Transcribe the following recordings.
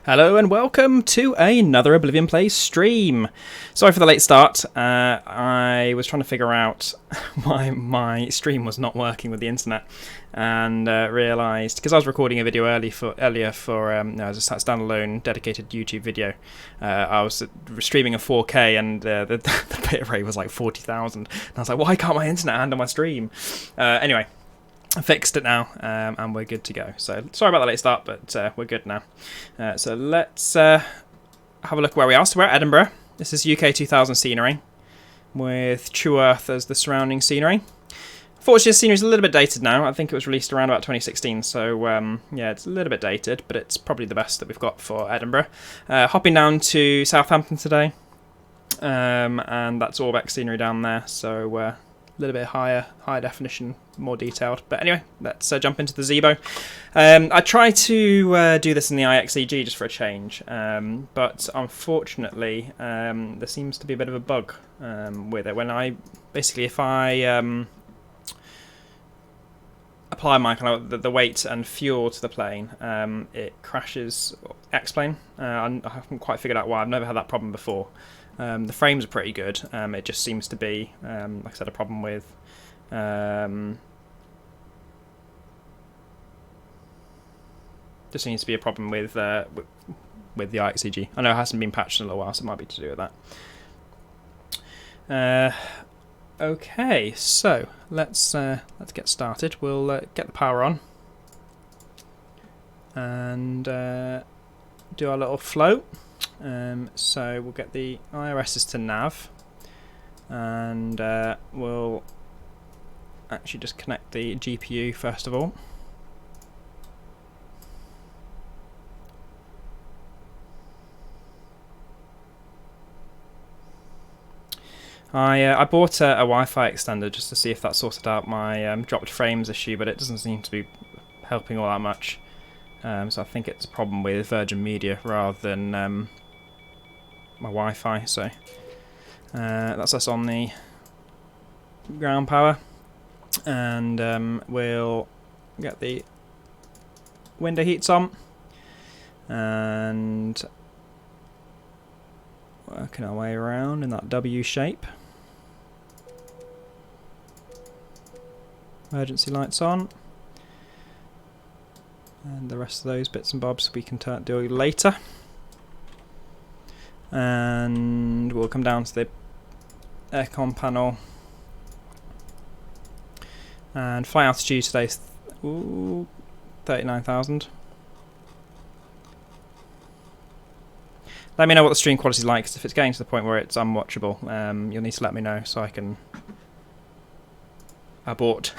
Hello and welcome to another Oblivion Plays stream. Sorry for the late start. I was trying to figure out why my stream was not working with the internet, and realised because I was recording a video earlier for as a standalone dedicated YouTube video. I was streaming a 4K and the bitrate was like 40,000. And I was like, why can't my internet handle my stream? Anyway. I fixed it now, and we're good to go. So sorry about the late start, but we're good now. So let's have a look where we are. So we're at Edinburgh. This is UK 2000 Scenery, with TrueEarth as the surrounding scenery. Unfortunately, the scenery is a little bit dated now. I think it was released around about 2016, so yeah, it's a little bit dated, but it's probably the best that we've got for Edinburgh. Hopping down to Southampton today, and that's Orbx scenery down there, so a little bit higher definition, more detailed. But anyway, let's jump into the Zibo. I try to do this in the EGHI just for a change, but unfortunately there seems to be a bit of a bug with it. When if I apply my kind of the weight and fuel to the plane, it crashes X-plane. I haven't quite figured out why. I've never had that problem before. The frames are pretty good. It just seems to be, like I said, a problem with just seems to be a problem with the EGHI. I know it hasn't been patched in a little while, so it might be to do with that. Okay, so let's get started. We'll get the power on and do our little flow. So we'll get the IRSs to nav, and we'll actually just connect the GPU first of all. I bought a Wi-Fi extender just to see if that sorted out my dropped frames issue, but it doesn't seem to be helping all that much. So I think it's a problem with Virgin Media rather than my Wi-Fi. So that's us on the ground power, and we'll get the window heats on and working our way around in that W shape. Emergency lights on, and the rest of those bits and bobs we can do later. And we'll come down to the aircon panel, and flight altitude today is 39,000. Let me know what the stream quality is like, because if it's getting to the point where it's unwatchable, you'll need to let me know so I can abort.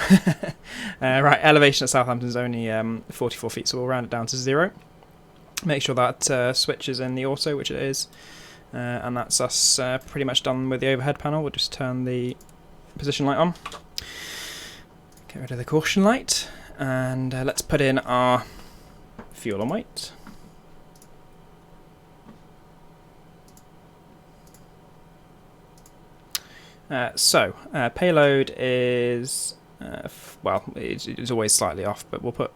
Right, elevation at Southampton is only 44 feet, so we'll round it down to 0. Make sure that switch is in the auto, which it is, and that's us pretty much done with the overhead panel. We'll just turn the position light on, get rid of the caution light, and let's put in our fuel and weight. Payload is, well, it's always slightly off, but we'll put,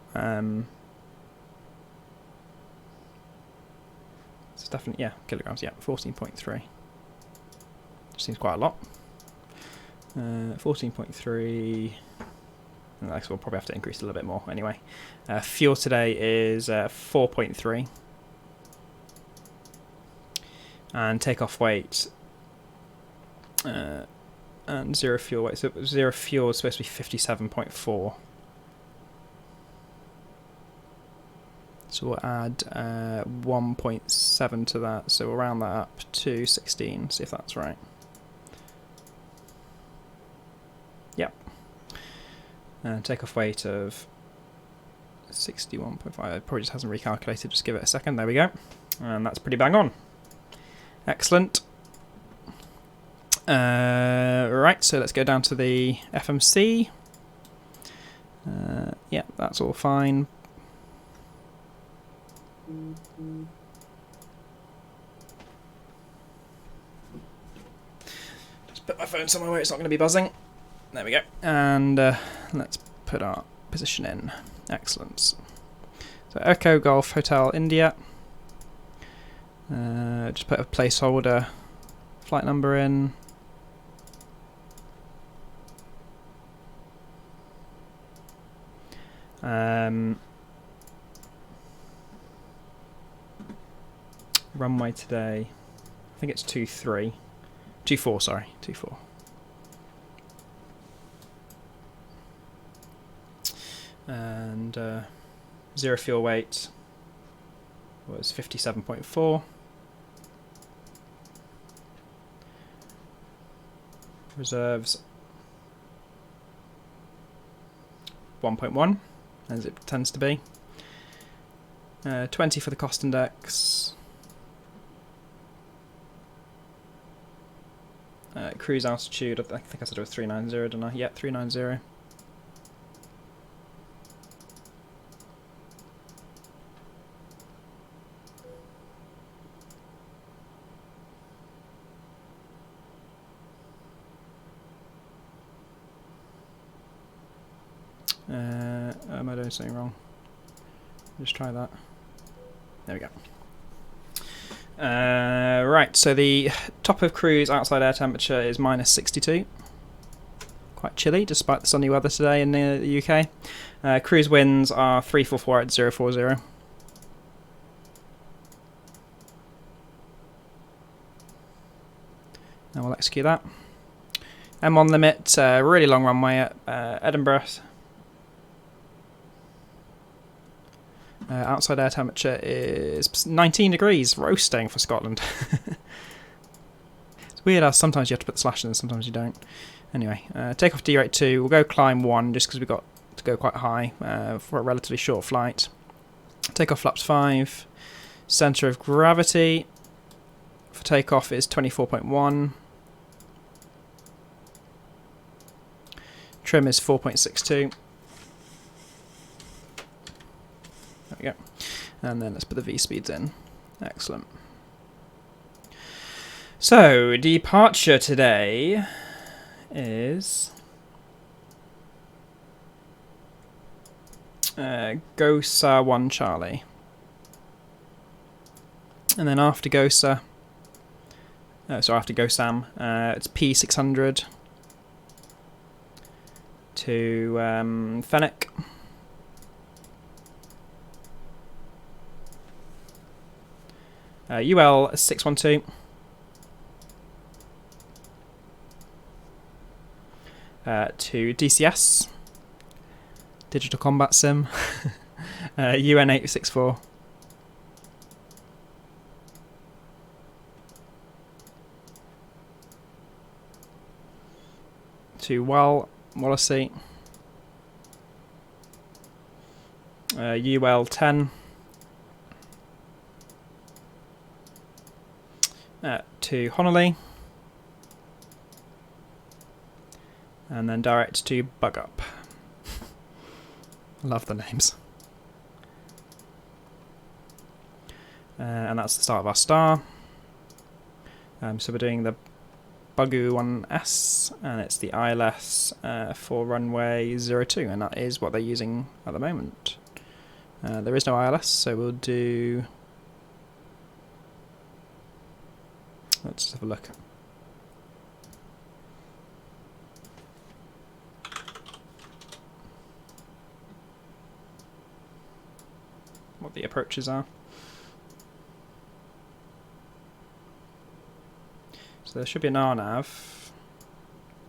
it's definitely, yeah, kilograms, yeah, 14.3. Seems quite a lot. 14.3, and we'll probably have to increase a little bit more anyway. Fuel today is 4.3. And takeoff weight, and 0 fuel weight. So 0 fuel is supposed to be 57.4. So we'll add 1.7 to that. So we'll round that up to 16. See if that's right. Yep. And takeoff weight of 61.5. It probably just hasn't recalculated. Just give it a second. There we go. And that's pretty bang on. Excellent. Right, so let's go down to the FMC. Yeah, that's all fine. Just put my phone somewhere where it's not going to be buzzing. There we go. And let's put our position in. Excellent. So Echo Golf Hotel India. Just put a placeholder flight number in. Runway today, I think it's 23, 24, sorry, 24. And zero fuel weight was 57.4. Reserves 1.1, as it tends to be. 20 for the cost index. Cruise altitude, I think I said it was 390, didn't I? Yeah, 390. Am I doing something wrong? Just try that. There we go. Right, so the top of cruise outside air temperature is -62. Quite chilly despite the sunny weather today in the UK. Cruise winds are 344 at 040. Now we'll execute that. M1 limit, really long runway at Edinburgh. Outside air temperature is 19 degrees, roasting for Scotland. It's weird how sometimes you have to put the slash in and sometimes you don't. Anyway, take off D-rate 2, we'll go climb 1 just because we've got to go quite high for a relatively short flight. Take off flaps 5, centre of gravity for takeoff is 24.1. Trim is 4.62. There we go. And then let's put the V-speeds in. Excellent. So, departure today is GOSA 1 Charlie. And then after GOSA, after GOSAM, it's P600 to Fennec. UL 612 to DCS, Digital Combat Sim, UN 864 to Wallasey, UL 10 to Honolulu, and then direct to Bug Up. Love the names. And that's the start of our star. So we're doing the Bugu 1S, and it's the ILS for runway 02, and that is what they're using at the moment. There is no ILS, so we'll do... Let's have a look. What the approaches are. So there should be an RNAV.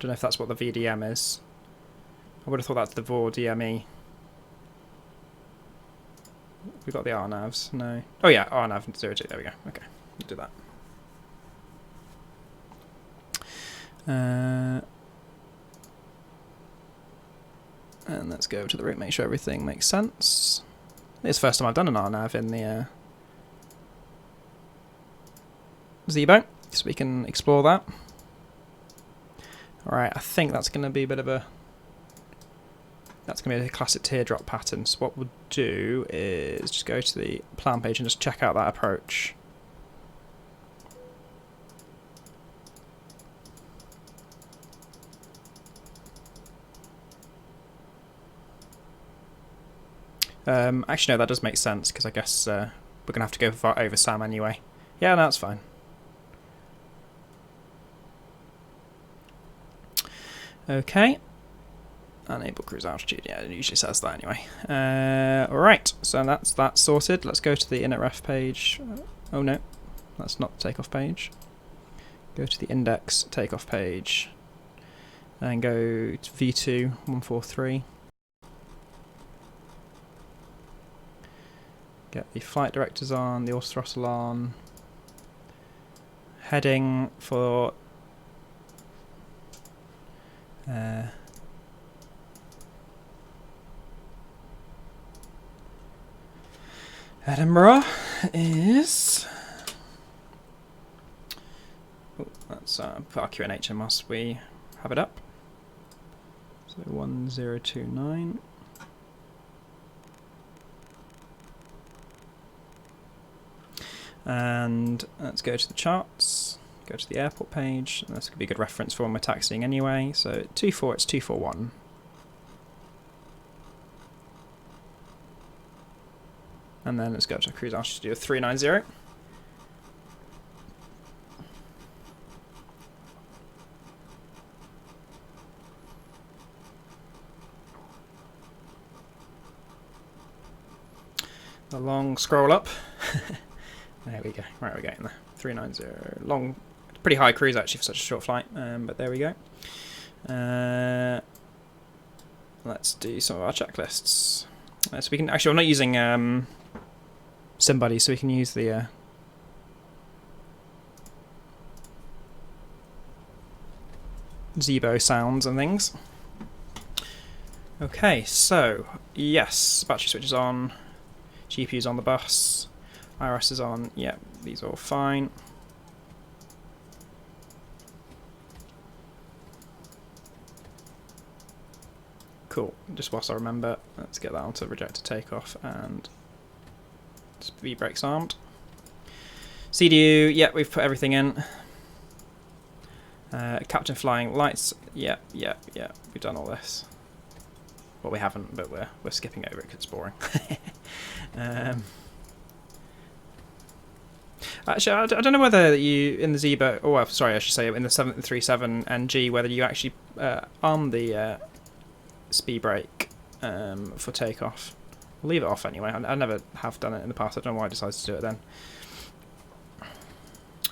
Don't know if that's what the VDM is. I would have thought that's the VOR DME. We've got the RNAVs. No. Oh yeah, RNAV 02. There we go. Okay, we'll do that. And let's go to the route, make sure everything makes sense. It's the first time I've done an RNAV in the Zibo, so we can explore that. Alright, I think that's going to be a bit of a... That's going to be a classic teardrop pattern. So what we'll do is just go to the plan page and just check out that approach. Actually, no, that does make sense, because I guess we're going to have to go over SAM anyway, Yeah, no, that's fine. Okay. Enable cruise altitude. Yeah, it usually says that anyway. Alright, so that's that sorted. Let's go to the init ref page. Oh no, that's not the takeoff page. Go to the index takeoff page. And go to V2 143. Get the flight directors on, the auto throttle on. Heading for Edinburgh is... Oh, that's RQ and HMS, we have it up. So 1029. And let's go to the charts, go to the airport page, and this could be a good reference for when we're taxiing anyway. So 24, it's 241. And then let's go to cruise altitude of 390. The long scroll up. There we go. Right, we're getting there. 390. Long, pretty high cruise actually for such a short flight, but there we go. Let's do some of our checklists. So we can actually, I'm not using somebody, so we can use the Zibo sounds and things. Okay, so yes, battery switch is on, GPU is on the bus, IRS is on. Yep, these are all fine. Cool. Just whilst I remember, let's get that onto rejected takeoff and speed brakes armed. CDU, yeah, we've put everything in. Captain flying lights, yeah, we've done all this. Well, we haven't, but we're skipping over it because it's boring. Actually, I don't know whether you in the Zibo, oh, sorry, I should say in the 737 NG, whether you actually arm the speed brake for takeoff. We'll leave it off anyway. I never have done it in the past. I don't know why I decided to do it then.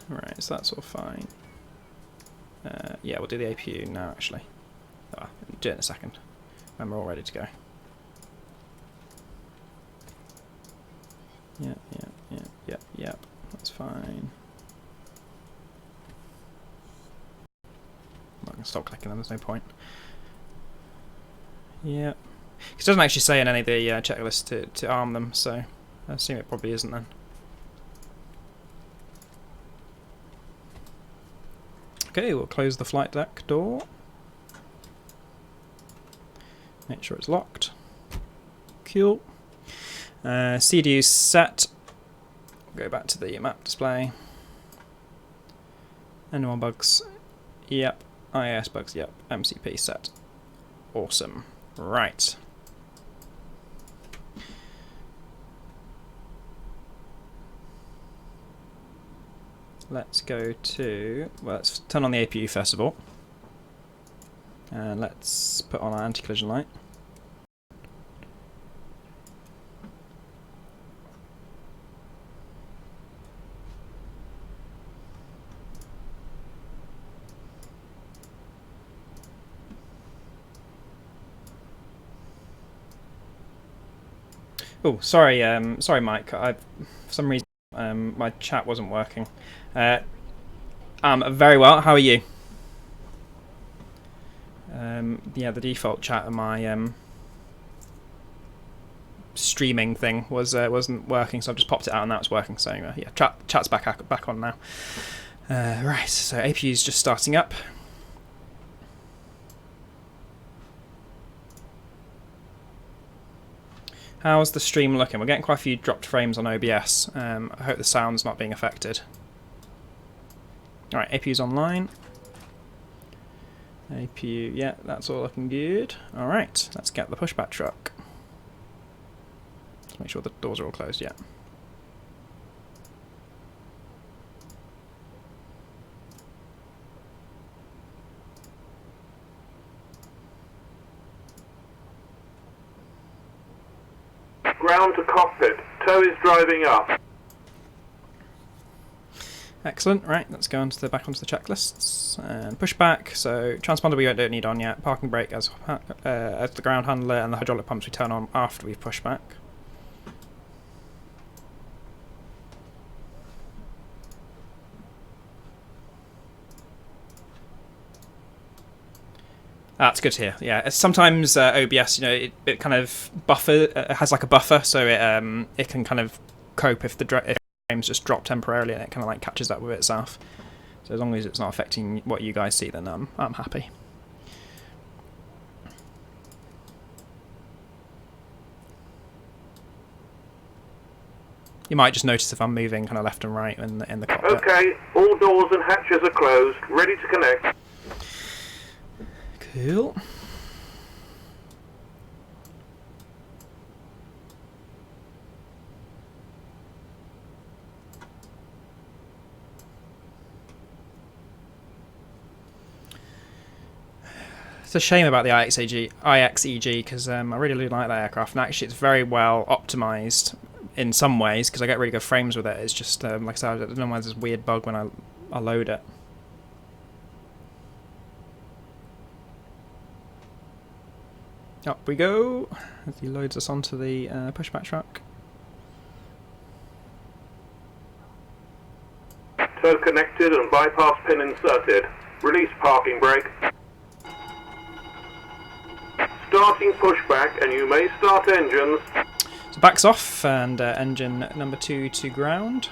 Right, so that's all fine. Yeah, we'll do the APU now, actually. Do it in a second when we're all ready to go. Yep. That's fine. I'm not going to stop clicking them, there's no point. Yep. It doesn't actually say in any of the checklists to arm them, so I assume it probably isn't then. Okay, we'll close the flight deck door. Make sure it's locked. Cool. CDU set. Go back to the map display. N1 bugs. Yep. IAS bugs. Yep. MCP set. Awesome. Right. Let's go to, well, let's turn on the APU first of all. And let's put on our anti-collision light. Oh, sorry, Mike. For some reason my chat wasn't working. Very well. How are you? Yeah, the default chat on my streaming thing wasn't working, so I've just popped it out and now it's working. So yeah, chat's back on now. Right, so APU's just starting up. How's the stream looking? We're getting quite a few dropped frames on OBS. I hope the sound's not being affected. Alright, APU's online. APU, yeah, that's all looking good. Alright, let's get the pushback truck. Let's make sure the doors are all closed, yeah. cockpit. Tow is driving up. Excellent. Right, let's go back onto the checklists and push back. So transponder we don't need on yet. Parking brake as the ground handler, and the hydraulic pumps we turn on after we've pushed back. That's good to hear. Yeah, sometimes OBS, it kind of has like a buffer, so it can kind of cope if the frames just drop temporarily, and it kind of like catches up with itself. So as long as it's not affecting what you guys see, then I'm happy. You might just notice if I'm moving kind of left and right in the cockpit. Okay, all doors and hatches are closed, ready to connect. Cool. It's a shame about the IXEG because I really like that aircraft, and actually it's very well optimized in some ways because I get really good frames with it. It's just like I said, I don't know why there's this weird bug when I load it. Up we go as he loads us onto the pushback truck. Tow connected and bypass pin inserted. Release parking brake. Starting pushback, and you may start engines. So backs off, and engine number 2 to ground.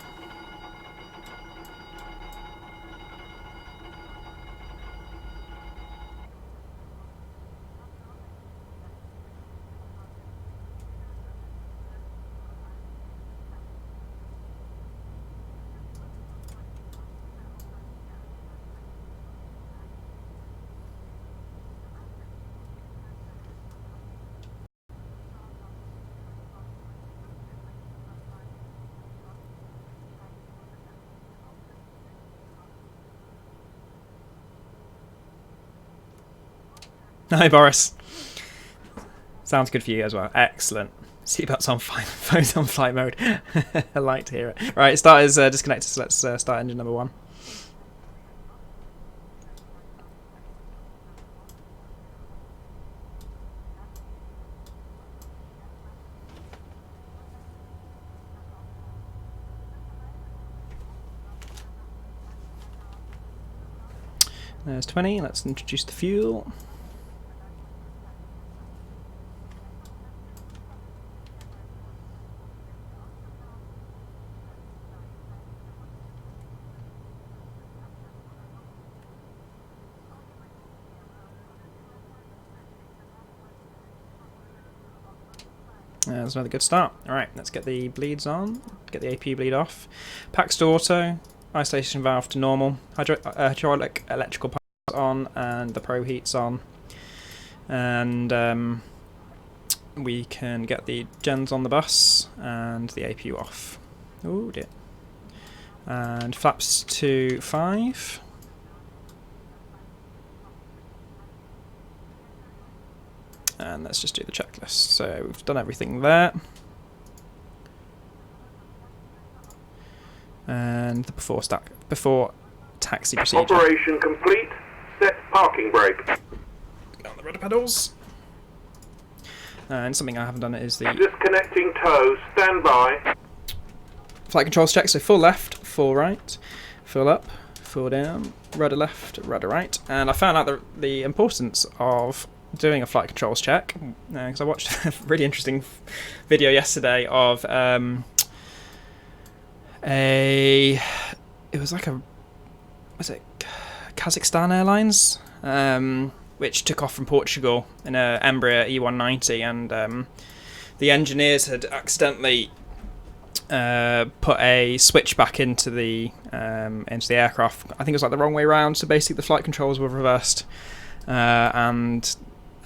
Hi Boris. Sounds good for you as well. Excellent. Seatbelts on, phone's on flight mode. I like to hear it. Right, start is disconnected, so let's start engine number 1. There's 20, let's introduce the fuel. That's another good start. Alright, let's get the bleeds on, get the AP bleed off. Packs to auto, isolation valve to normal, hydraulic electrical pumps on, and the pro heat's on. And we can get the gens on the bus and the APU off. Oh dear. And flaps to 5. And let's just do the checklist. So we've done everything there. And the before taxi procedure. Operation complete. Set parking brake. Get on the rudder pedals. And something I haven't done is the Disconnecting tow. Stand by. flight controls check. So full left, full right, full up, full down, rudder left, rudder right. And I found out the importance of doing a flight controls check because I watched a really interesting video yesterday of it was like was it Kazakhstan Airlines which took off from Portugal in a Embraer E190, and the engineers had accidentally put a switch back into the aircraft. I think it was like the wrong way around, so basically the flight controls were reversed, and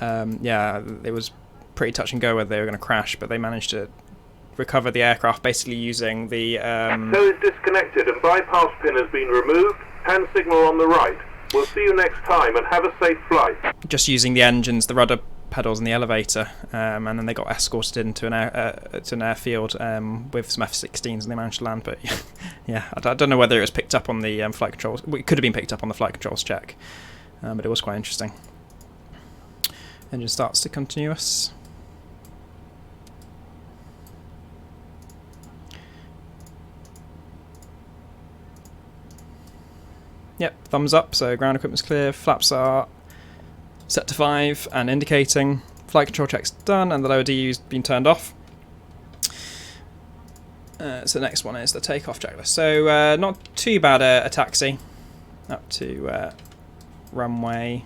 yeah, it was pretty touch and go whether they were going to crash, but they managed to recover the aircraft basically using the Tow is disconnected and bypass pin has been removed. Hand signal on the right. We'll see you next time and have a safe flight. just using the engines, the rudder pedals in the elevator, and then they got escorted into an airfield with some F-16s, and they managed to land. But yeah, I don't know whether it was picked up on the flight controls. Well, it could have been picked up on the flight controls check, but it was quite interesting. Engine starts to continuous. Yep, thumbs up, so ground equipment's clear, flaps are set to 5 and indicating. Flight control check's done and the lower DU's been turned off. So the next one is the takeoff checklist. So not too bad a taxi up to runway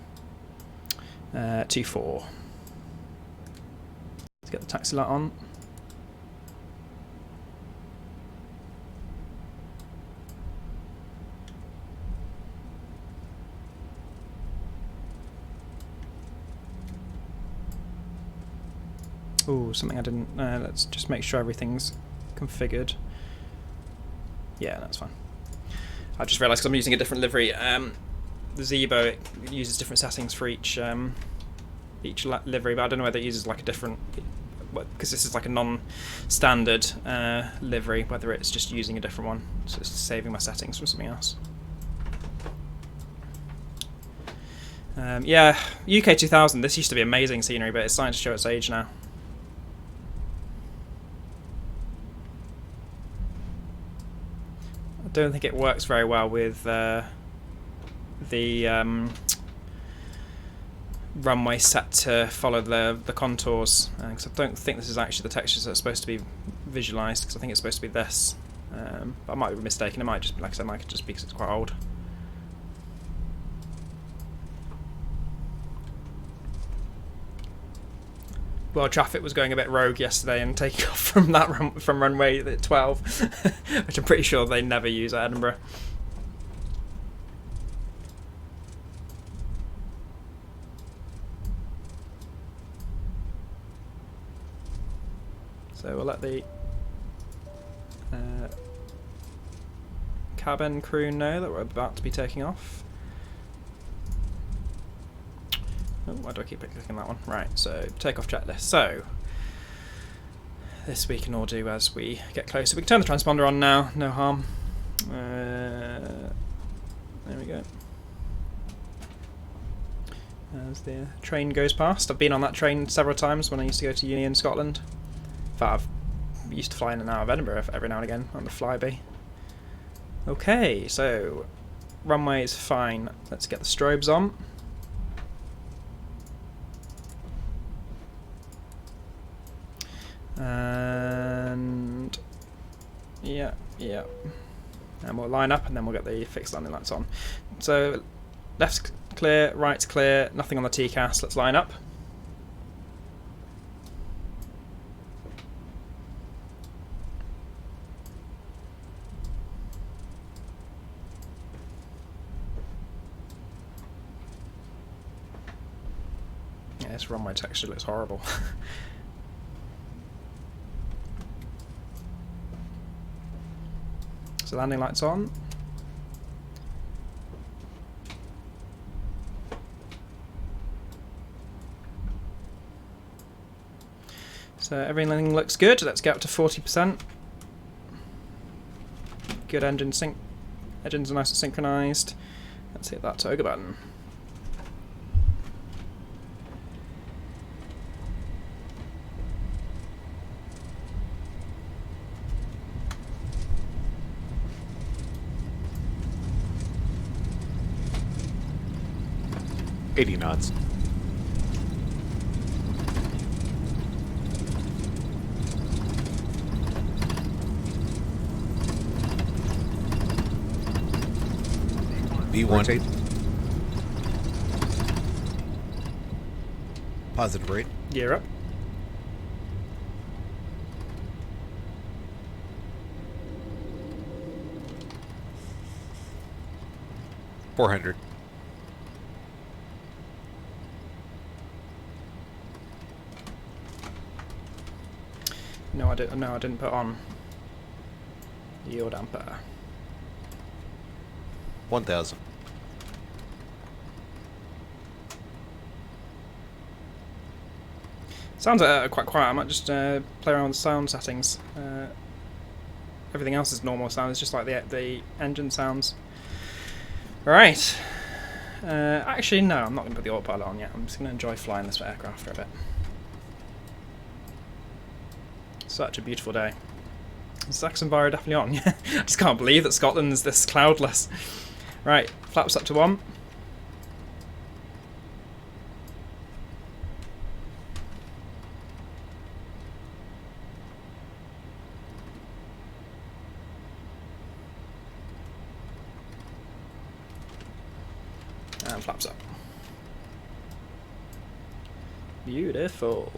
24. Let's get the taxi light on. Oh, something I didn't... let's just make sure everything's configured. Yeah, that's fine. I just realised because I'm using a different livery. The Zibo, it uses different settings for each livery, but I don't know whether it uses like a different... Because this is like a non-standard livery, whether it's just using a different one. So it's saving my settings from something else. Yeah, UK 2000, this used to be amazing scenery, but it's starting to show its age now. I don't think it works very well with the runway set to follow the contours, because I don't think this is actually the textures that are supposed to be visualised, because I think it's supposed to be this. But I might be mistaken, it might just, like I said, might just be because it's quite old. Well, traffic was going a bit rogue yesterday and taking off from that from runway 12, which I'm pretty sure they never use at Edinburgh. So we'll let the cabin crew know that we're about to be taking off. Oh, why do I keep clicking that one? Right, so takeoff checklist. So this we can all do as we get closer. We can turn the transponder on now, no harm. There we go. As the train goes past. I've been on that train several times when I used to go to uni in Scotland. In fact, I've used to fly in and out of Edinburgh every now and again on the flyby. Okay, so runway is fine. Let's get the strobes on. And yeah, and we'll line up and then we'll get the fixed landing lights on. So left's clear, right's clear, nothing on the TCAS. Let's line up. Yeah, this runway texture looks horrible. So landing lights on. So everything looks good. Let's get up to 40%. Good engine sync. Engines are nice and synchronized. Let's hit that toga button. $80 knots. V1. Rotate. Positive rate. Gear up. $400. No, I didn't put on yield damper. Sounds quite quiet. I might just play around with the sound settings. Everything else is normal sound. It's just like the engine sounds. Right. Actually, no, I'm not going to put the autopilot on yet. I'm just going to enjoy flying this aircraft for a bit. Such a beautiful day. Is xEnviro definitely on? Yeah. I just can't believe that Scotland is this cloudless. Right, flaps up to 1. And flaps up. Beautiful.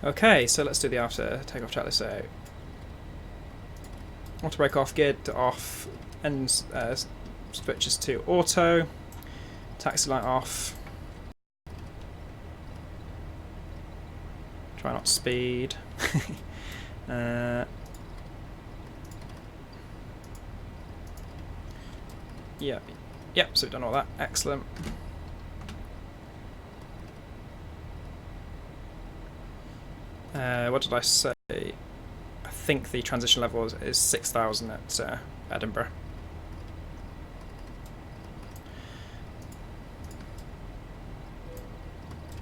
Okay, so let's do the after takeoff checklist. So, auto brake off, geared off, engine switches to auto, taxi light off. Try not to speed. Yep, so we've done all that. Excellent. What did I say? I think the transition level is 6,000 at Edinburgh.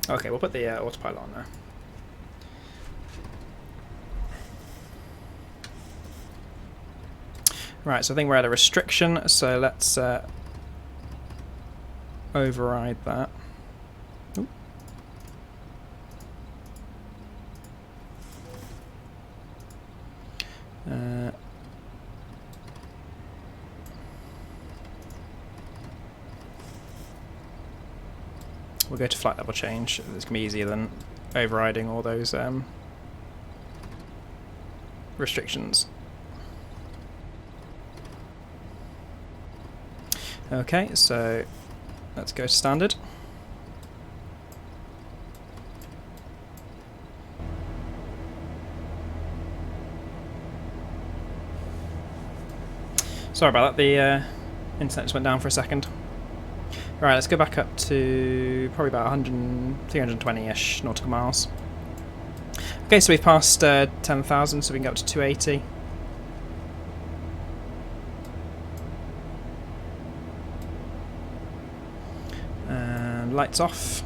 Okay, we'll put the autopilot on there. Right, so I think we're at a restriction, so let's override that. Ooh. We'll go to flight level change. It's going to be easier than overriding all those restrictions. Okay, so let's go to standard. Sorry about that, the internet just went down for a second. Right, let's go back up to probably about 320-ish nautical miles. Okay, so we've passed 10,000, so we can go up to 280. And lights off.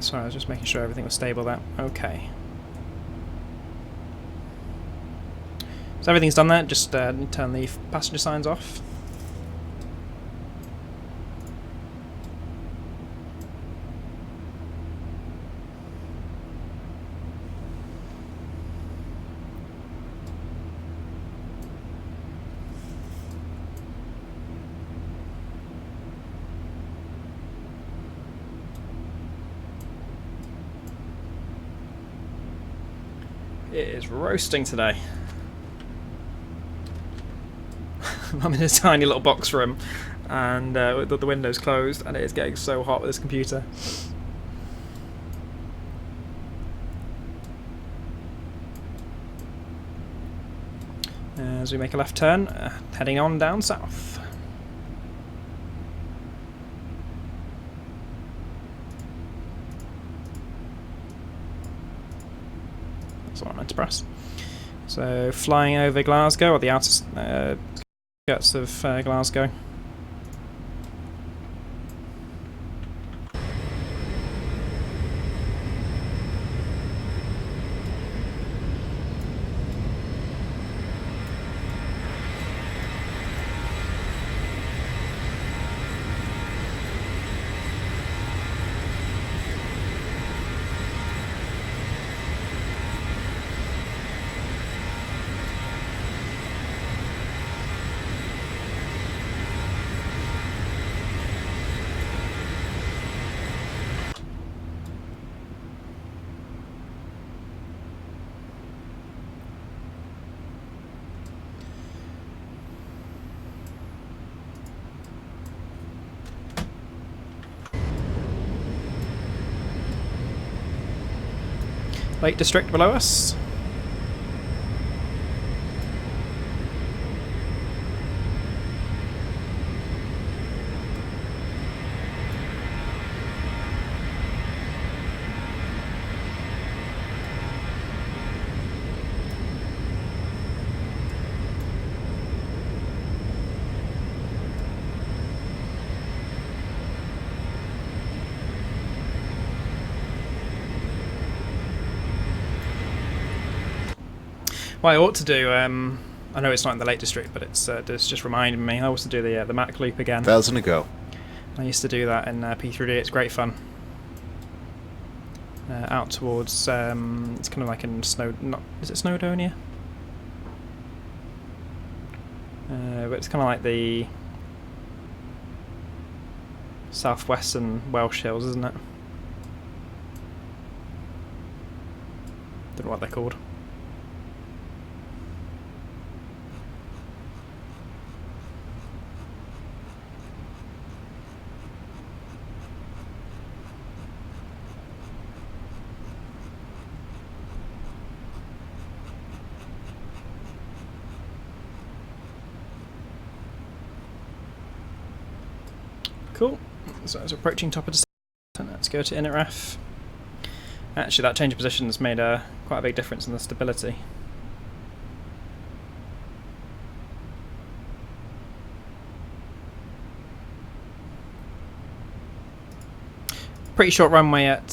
Sorry, I was just making sure everything was stable there. Okay. So everything's done there, just turn the passenger signs off. It is roasting today. I'm in a tiny little box room and with the windows closed, and it is getting so hot with this computer. As we make a left turn, heading on down south. That's what I meant to press. So flying over Glasgow, or the outer skirts of Glasgow. Lake District below us. What I ought to do, I know it's not in the Lake District, but it's just reminding me. I also do the Mac loop again. 1,000 to go. I used to do that in P3D. It's great fun. Out towards, it's kind of like in is it Snowdonia? But it's kind of like the southwestern Welsh hills, isn't it? Don't know what they're called. Cool. So it's approaching top of descent. Let's go to inner ref. Actually, that change of position has made quite a big difference in the stability. Pretty short runway at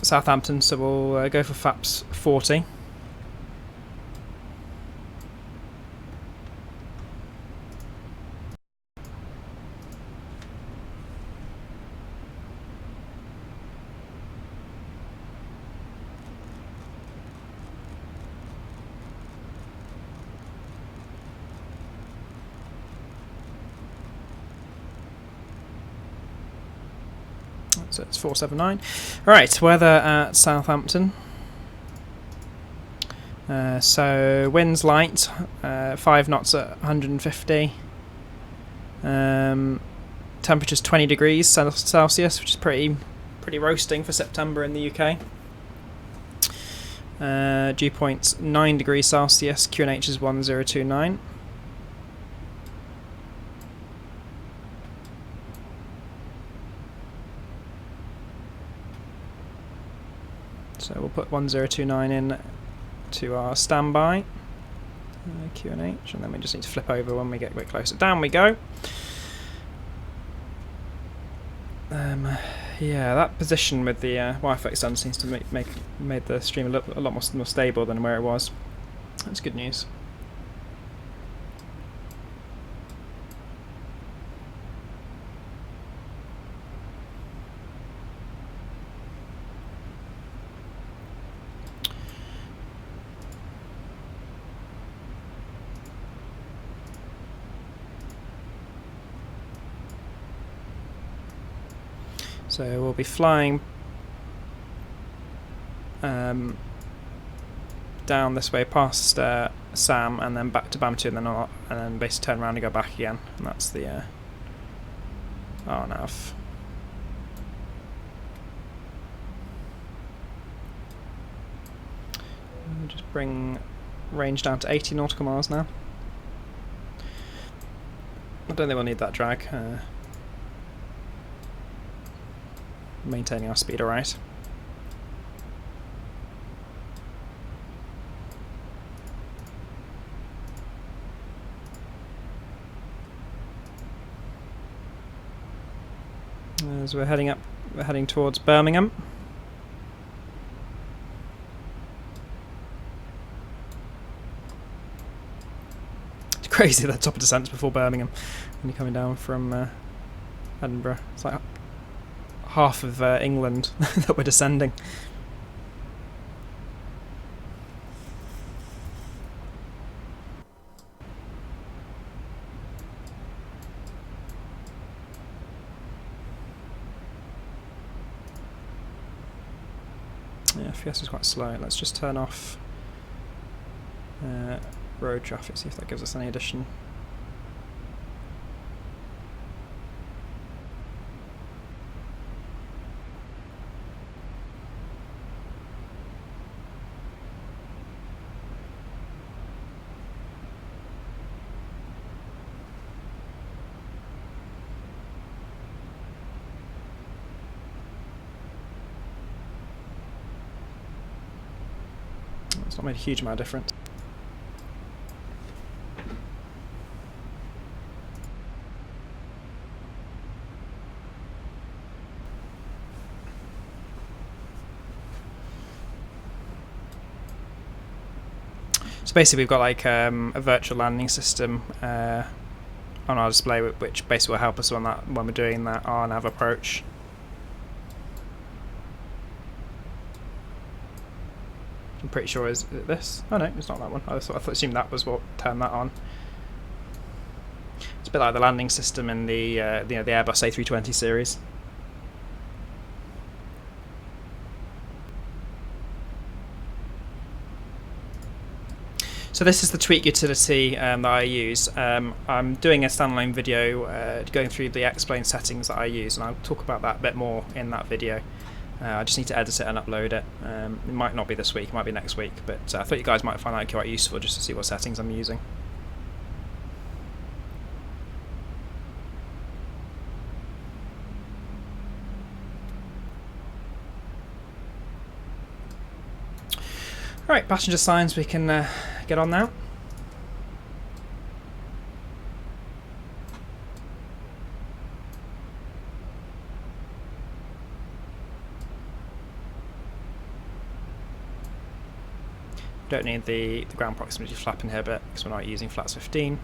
Southampton, so we'll go for flaps 40. So it's 479. Right, weather at Southampton. So winds light, 5 knots at 150. Temperature's 20 degrees Celsius, which is pretty roasting for September in the UK. Dew point's 9 degrees Celsius. QNH is 1029. So we'll put 1029 in to our standby QNH, and then we just need to flip over when we get a bit closer. Down we go. Yeah, that position with the Wi-Fi extender seems to made the stream a lot more stable than where it was. That's good news. So we'll be flying down this way past Sam, and then back to Bamtu, and then basically turn around and go back again. And that's the RNAV. We'll just bring range down to 80 nautical miles now. I don't think we'll need that drag. Maintaining our speed alright. As we're heading towards Birmingham. It's crazy that top of descent's before Birmingham when you're coming down from Edinburgh. It's like half of England that we're descending. Yeah, FPS is quite slow. Let's just turn off road traffic, see if that gives us any addition. It's not made a huge amount of difference. So basically we've got like a virtual landing system on our display, which basically will help us on that when we're doing that RNAV approach. I'm pretty sure is it this? Oh no, it's not that one. I assumed that was what turned that on. It's a bit like the landing system in the the Airbus A320 series. So this is the tweak utility that I use. I'm doing a standalone video going through the explain settings that I use, and I'll talk about that a bit more in that video. I just need to edit it and upload it. It might not be this week, it might be next week, but I thought you guys might find that quite useful just to see what settings I'm using. Alright, passenger signs, we can get on now. Don't need the ground proximity flap inhibit because we're not using flaps 15.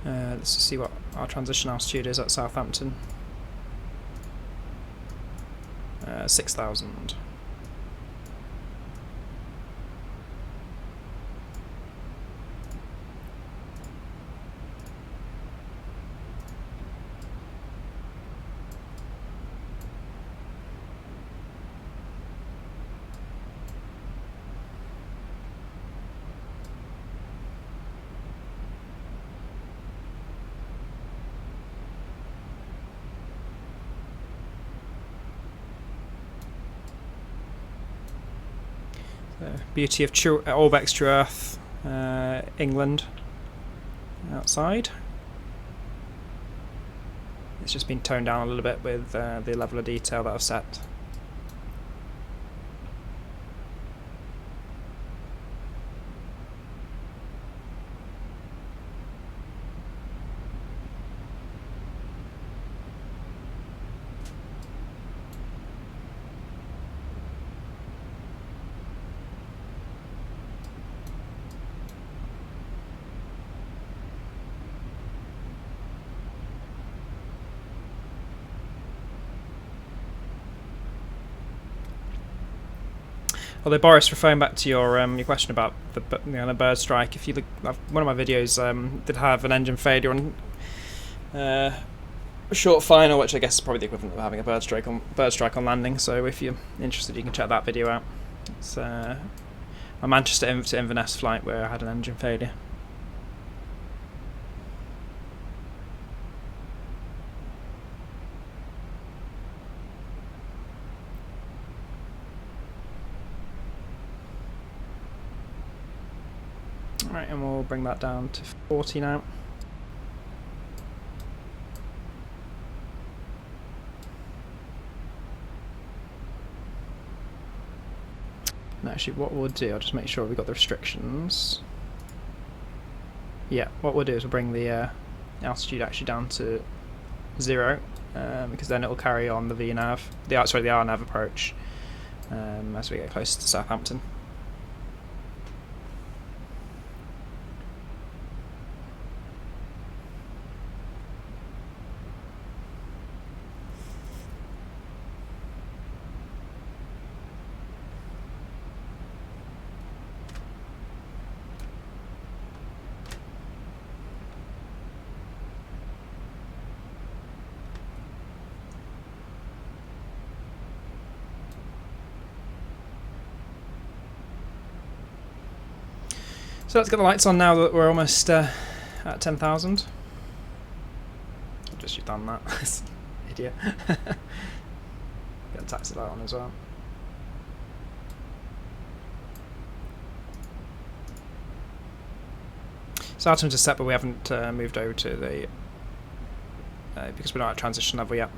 Let's see what our transition altitude is at Southampton. 6,000. Beauty of Orbx TrueEarth, England, outside. It's just been toned down a little bit with the level of detail that I've set. Although Boris, referring back to your question about the bird strike, if you look, one of my videos did have an engine failure on a short final, which I guess is probably the equivalent of having a bird strike on landing. So if you're interested, you can check that video out. It's a Manchester to Inverness flight where I had an engine failure. Right, and we'll bring that down to 40 now. And actually, what we'll do, I'll just make sure we've got the restrictions. Yeah, what we'll do is we'll bring the altitude actually down to 0, because then it'll carry on the VNAV, the RNAV approach as we get closer to Southampton. So let's get the lights on now that we're almost at 10,000. I've just done that. Idiot. Get the taxi light on as well. So our times are set, but we haven't moved over to the because we're not at transition level yet.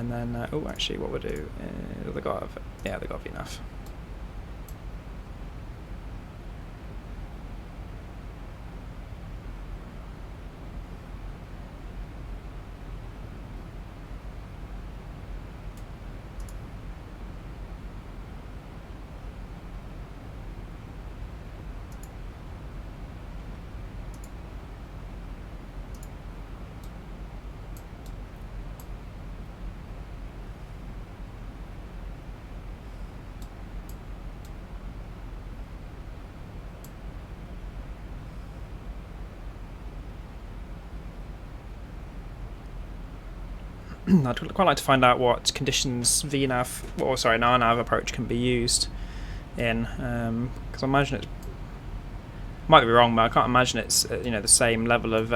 And then, oh, actually, what we'll do is they got, yeah, they got enough. I'd quite like to find out what conditions VNav, or sorry, an RNav approach can be used in, because I imagine it might be wrong, but I can't imagine it's you know, the same level of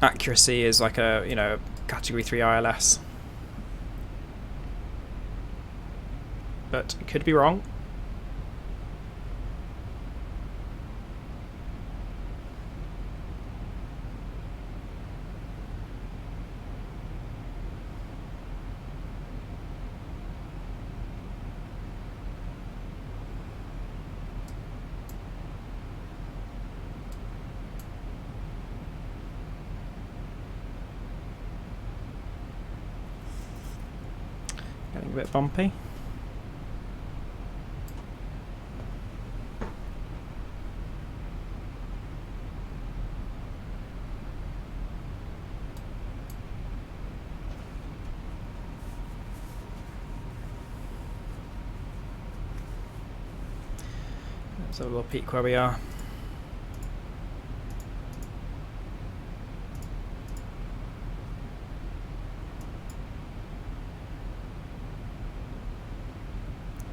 accuracy as like a, you know, Category 3 ILS. But it could be wrong. Getting a bit bumpy. Let's have a little peek where we are.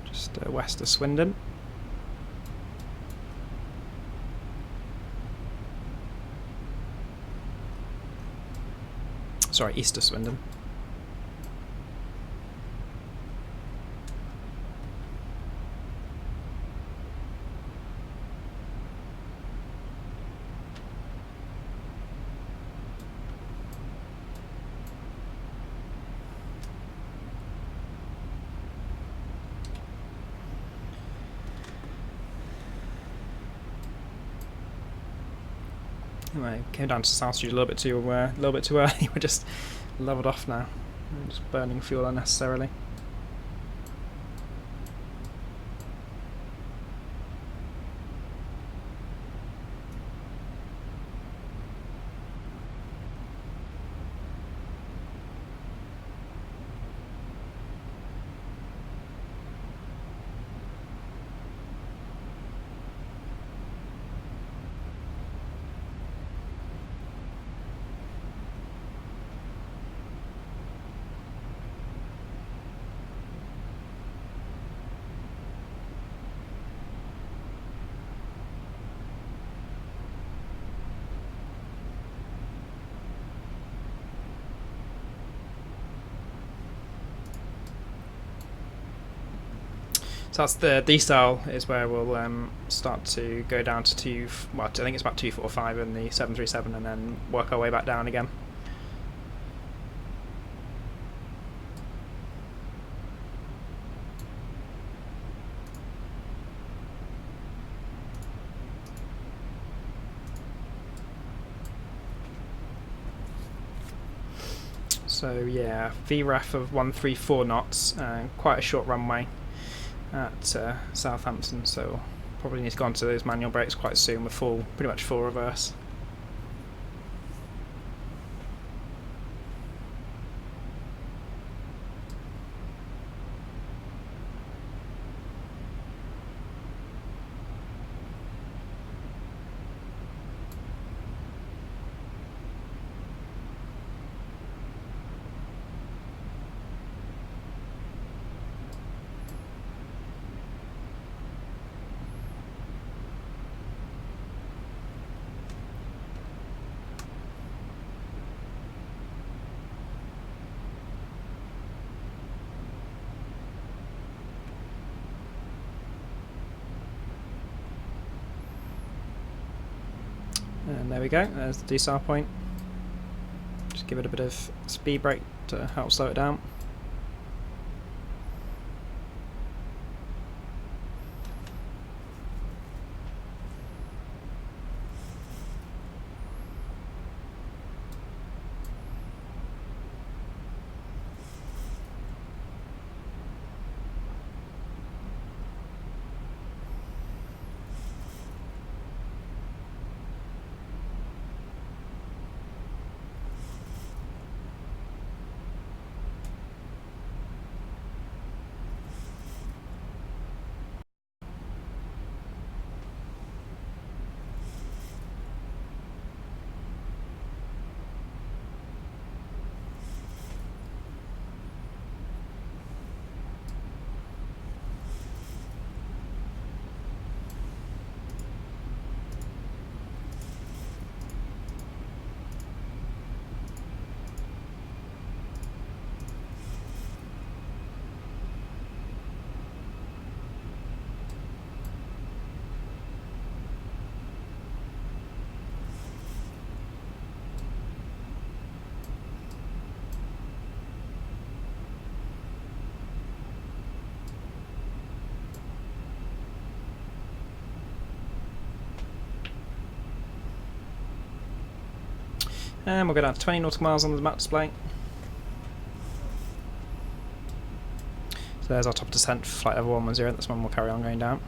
Just west of Swindon. Sorry, east of Swindon. Anyway, came down to South Street a little bit too early. We're just leveled off now. We're just burning fuel unnecessarily. So that's the decel is where we'll start to go down to well, I think it's about 245 in the 737, and then work our way back down again. So yeah, VREF of 134 knots, quite a short runway at Southampton, so probably need to go onto those manual brakes quite soon with pretty much full reverse. And there we go, there's the decel point. Just give it a bit of speed brake to help slow it down. And we'll go down to 20 nautical miles on the map display. So there's our top descent for flight level 110. This one will carry on going down.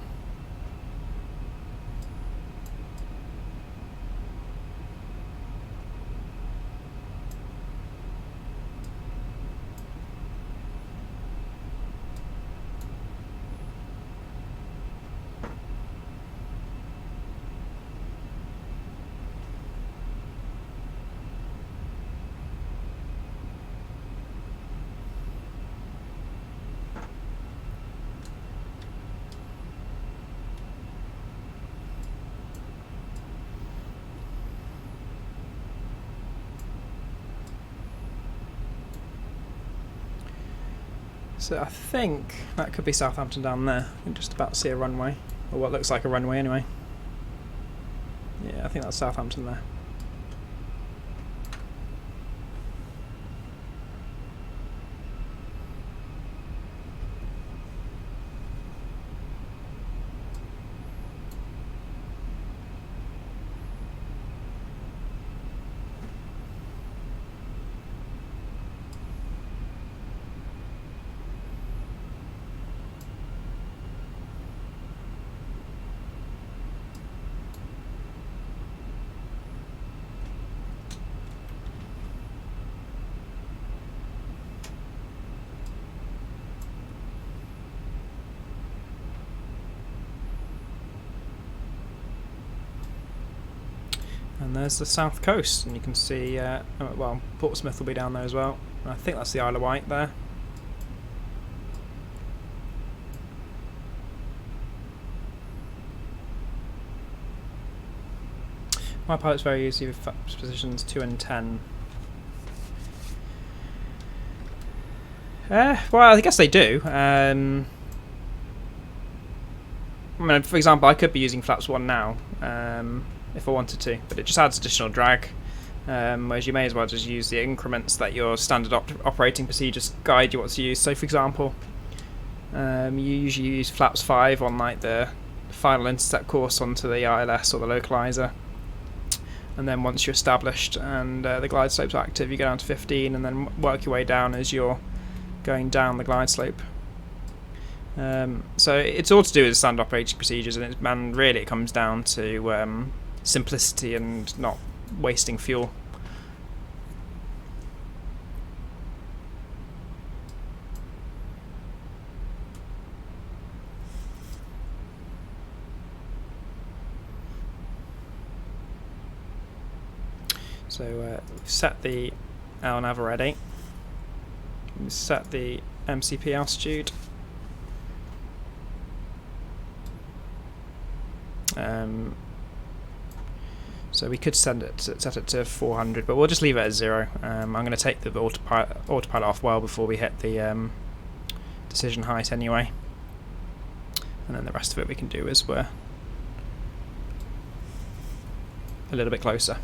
So I think that could be Southampton down there. I can just about see a runway, or what looks like a runway anyway. Yeah, I think that's Southampton there. And there's the south coast, and you can see, well, Portsmouth will be down there as well. I think that's the Isle of Wight there. My pilot's very easy with flaps positions 2 and 10. Well, I guess they do. I mean, for example, I could be using flaps 1 now. If I wanted to, but it just adds additional drag, whereas you may as well just use the increments that your standard operating procedures guide you what to use. So for example, you usually use flaps 5 on like the final intercept course onto the ILS or the localizer, and then once you're established and the glide slope's active, you go down to 15 and then work your way down as you're going down the glide slope. So it's all to do with standard operating procedures, and really it comes down to simplicity and not wasting fuel. So we've set the LNAV already. We've set the MCP altitude. So we could set it to 400, but we'll just leave it at 0. I'm going to take the autopilot off well before we hit the decision height anyway, and then the rest of it we can do as we're a little bit closer.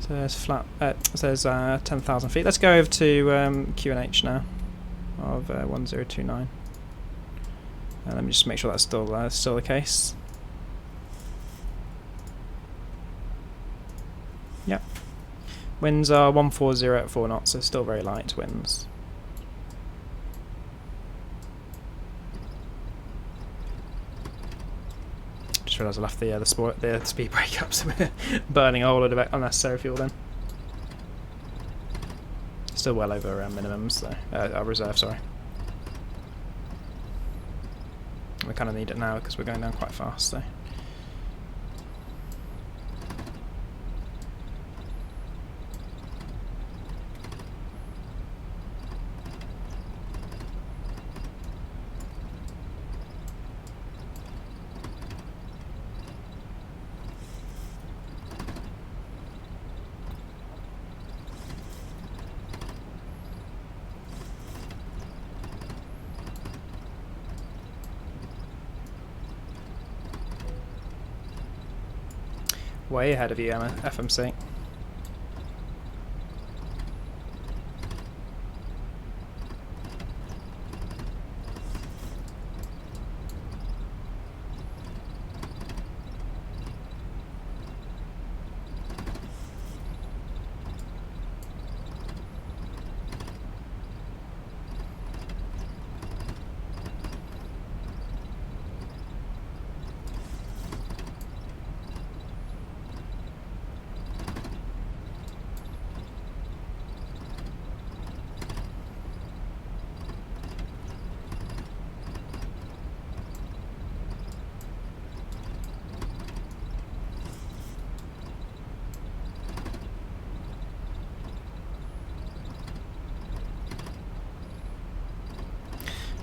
So there's flat. Says 10,000 feet. Let's go over to QNH now of 1029. Let me just make sure that's still the case. Yep. Winds are 140 at 4 knots, so still very light winds. Just realised I left the speed brake up, so we're burning a whole lot of unnecessary fuel then. Still well over minimums though, reserve, sorry. We kind of need it now because we're going down quite fast, so. Way ahead of you, Emma, FMC.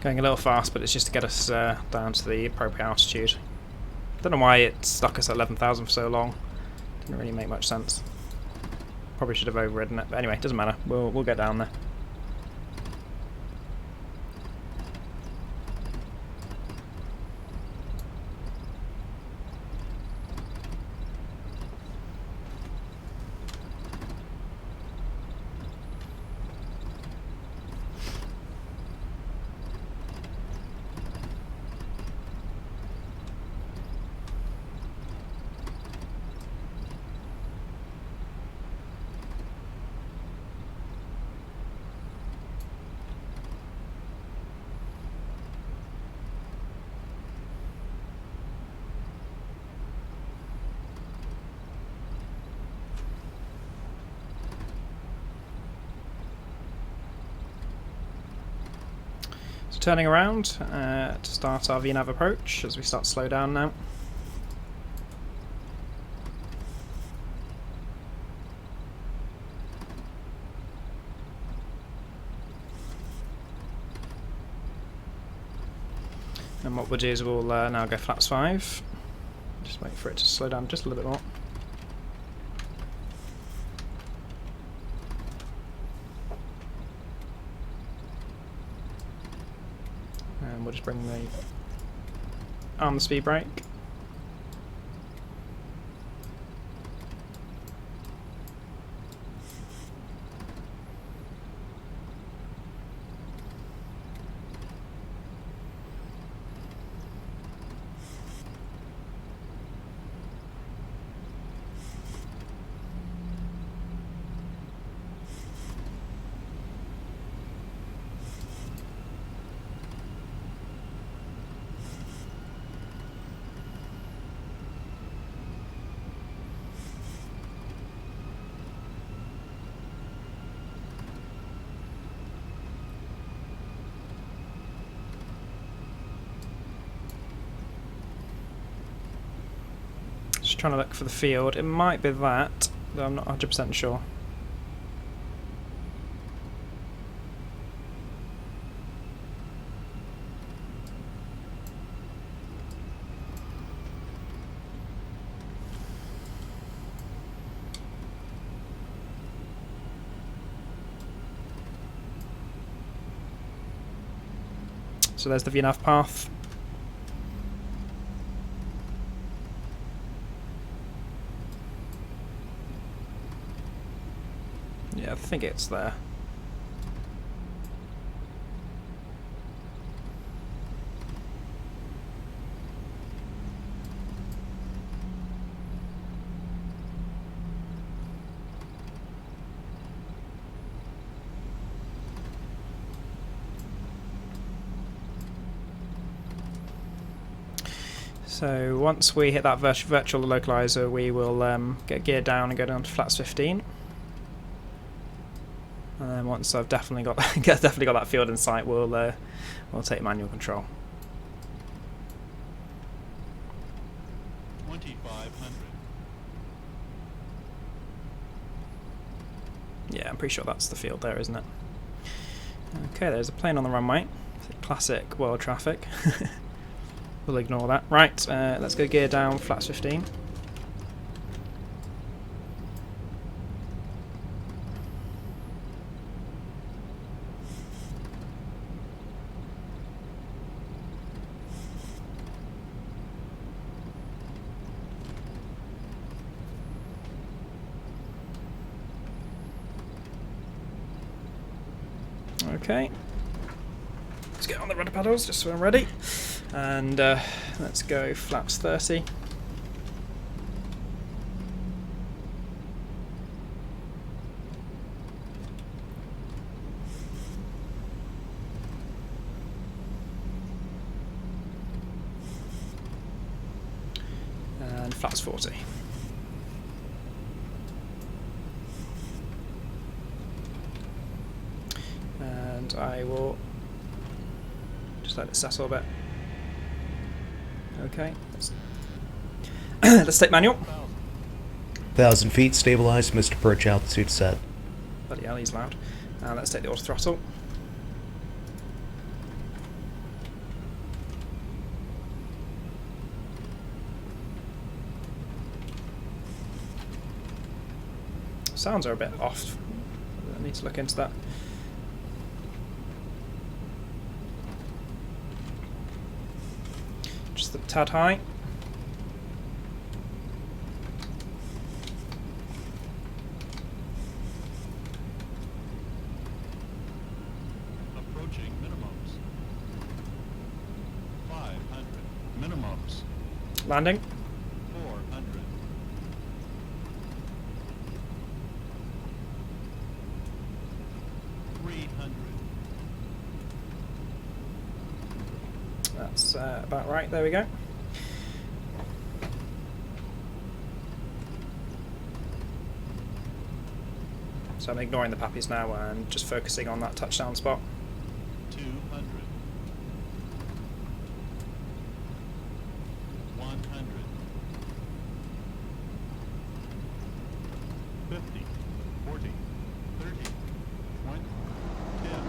Going a little fast, but it's just to get us down to the appropriate altitude. Don't know why it stuck us at 11,000 for so long. Didn't really make much sense. Probably should have overridden it, but anyway, it doesn't matter. We'll get down there. Turning around to start our VNAV approach as we start to slow down now. And what we'll do is we'll now go flaps 5. Just wait for it to slow down just a little bit more. And we'll just bring the arm the speed brake. Just trying to look for the field. It might be that, though I'm not 100% sure. So there's the VNAV path. I think it's there. So once we hit that virtual localizer, we will get geared down and go down to flaps 15. And then once I've definitely got that field in sight, we'll take manual control. 2500. Yeah, I'm pretty sure that's the field there, isn't it? Okay, there's a plane on the runway. Classic world traffic. We'll ignore that. Right, let's go gear down, flaps 15. Okay. Let's get on the rudder paddles just so I'm ready. And let's go flaps 30. And flaps 40. And I will just let it settle a bit. Okay, let's take manual. 1,000 feet, stabilized, Mr. Perch, altitude set. Bloody hell, he's loud. And let's take the auto throttle. Sounds are a bit off. I need to look into that. Just a tad high. Approaching minimums. 500. Minimums. Landing. 400. 300. That's about right. There we go. So I'm ignoring the pappies now and just focusing on that touchdown spot. 200. 100. 50. 40. 30. 20. 10.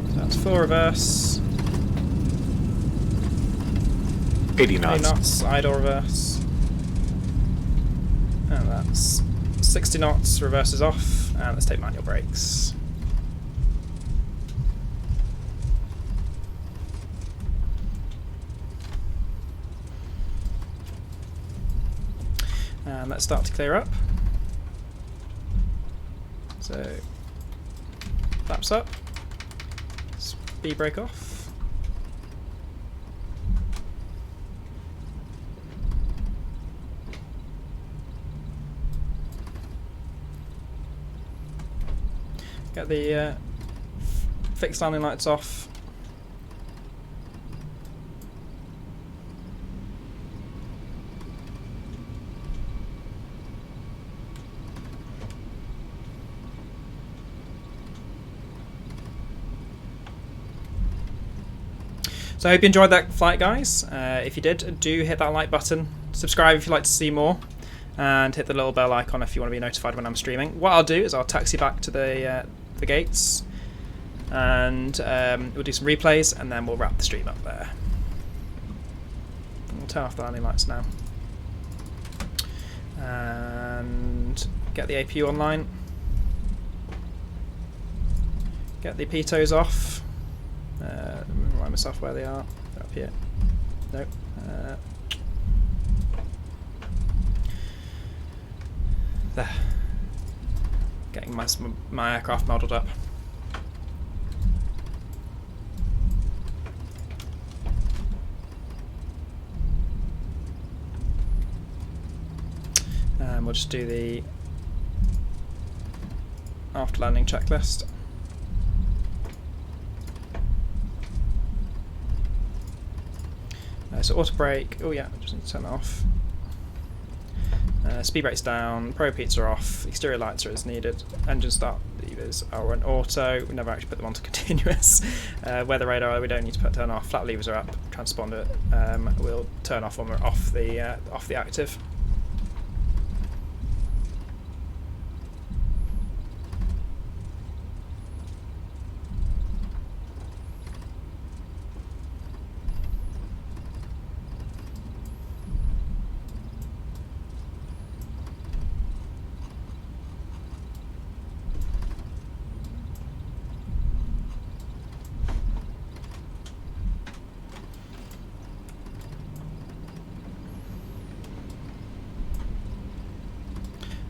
So that's full reverse. 80 80 knots. knots, idle reverse. And that's 60 knots, reverse is off, and let's take manual brakes. And let's start to clear up. So, flaps up, speed brake off. Get the fixed landing lights off. So I hope you enjoyed that flight, guys. If you did, do hit that like button. Subscribe if you'd like to see more. And hit the little bell icon if you want to be notified when I'm streaming. What I'll do is I'll taxi back to the gates, and we'll do some replays, and then we'll wrap the stream up there. We'll turn off the landing lights now, and get the APU online. Get the pitos off. Remind myself where they are. They're up up here. Nope. There. Getting my aircraft modelled up. And we'll just do the after landing checklist. So auto brake, oh yeah, just need to turn that off. Speed brake's down, pro repeats are off, exterior lights are as needed, engine start levers are on auto, we never actually put them onto continuous. Weather radar we don't need to turn off, flat levers are up, transponder we'll turn off when we're off the active.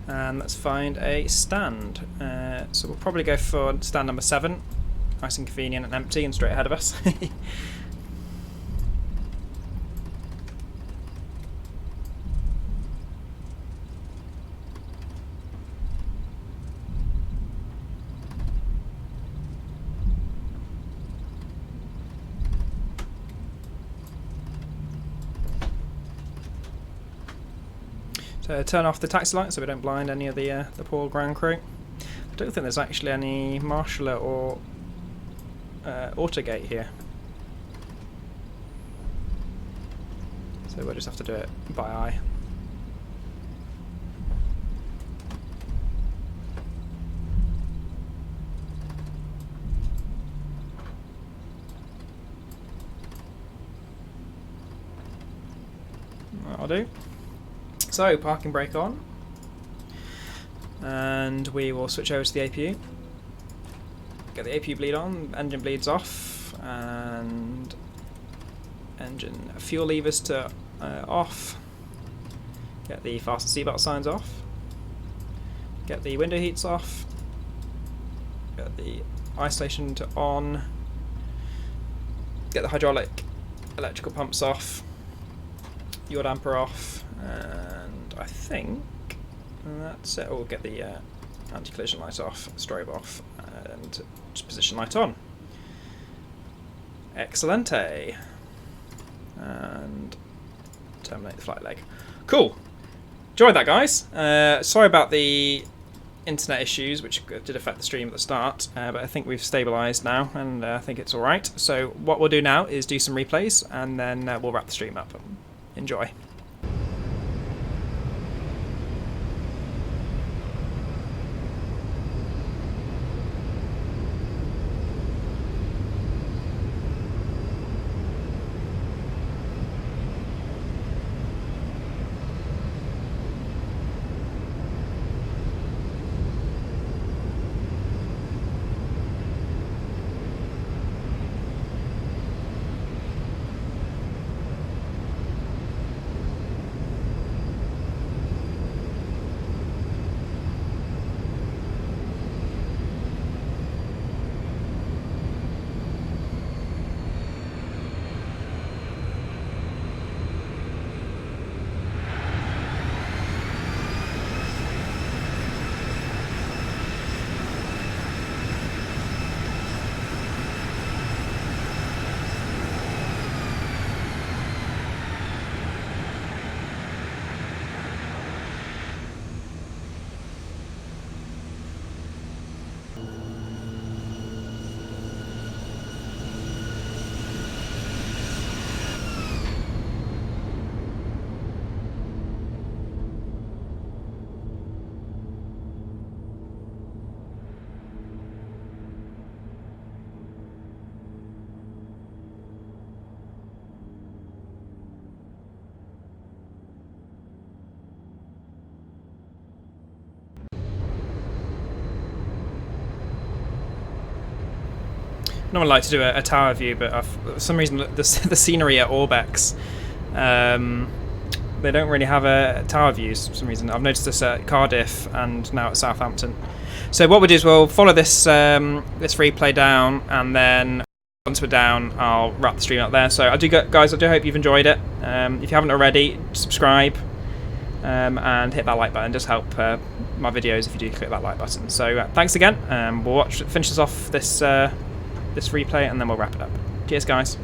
And let's find a stand. So we'll probably go for stand number 7. Nice and convenient and empty and straight ahead of us. So turn off the taxi light so we don't blind any of the poor ground crew. I don't think there's actually any marshaller or autogate here. So we'll just have to do it by eye. That'll do. So, parking brake on, and we will switch over to the APU. Get the APU bleed on, engine bleeds off, and engine fuel levers to off. Get the fasten seatbelt signs off. Get the window heats off. Get the isolation to on. Get the hydraulic electrical pumps off. Yaw damper off. And I think that's it. We'll get the anti-collision light off, strobe off, and just position light on. Excelente. And terminate the flight leg. Cool. Enjoyed that, guys. Sorry about the internet issues, which did affect the stream at the start, but I think we've stabilised now, and I think it's alright. So what we'll do now is do some replays, and then we'll wrap the stream up. Enjoy. normally like to do a tower view, but for some reason the scenery at Orbx, they don't really have a tower views for some reason. I've noticed this at Cardiff and now at Southampton. So what we'll do is we'll follow this this replay down, and then once we're down, I'll wrap the stream up there. So guys, I do hope you've enjoyed it. If you haven't already, subscribe and hit that like button. Just help my videos if you do click that like button. So thanks again. We'll finish this off this this replay, and then we'll wrap it up. Cheers, guys.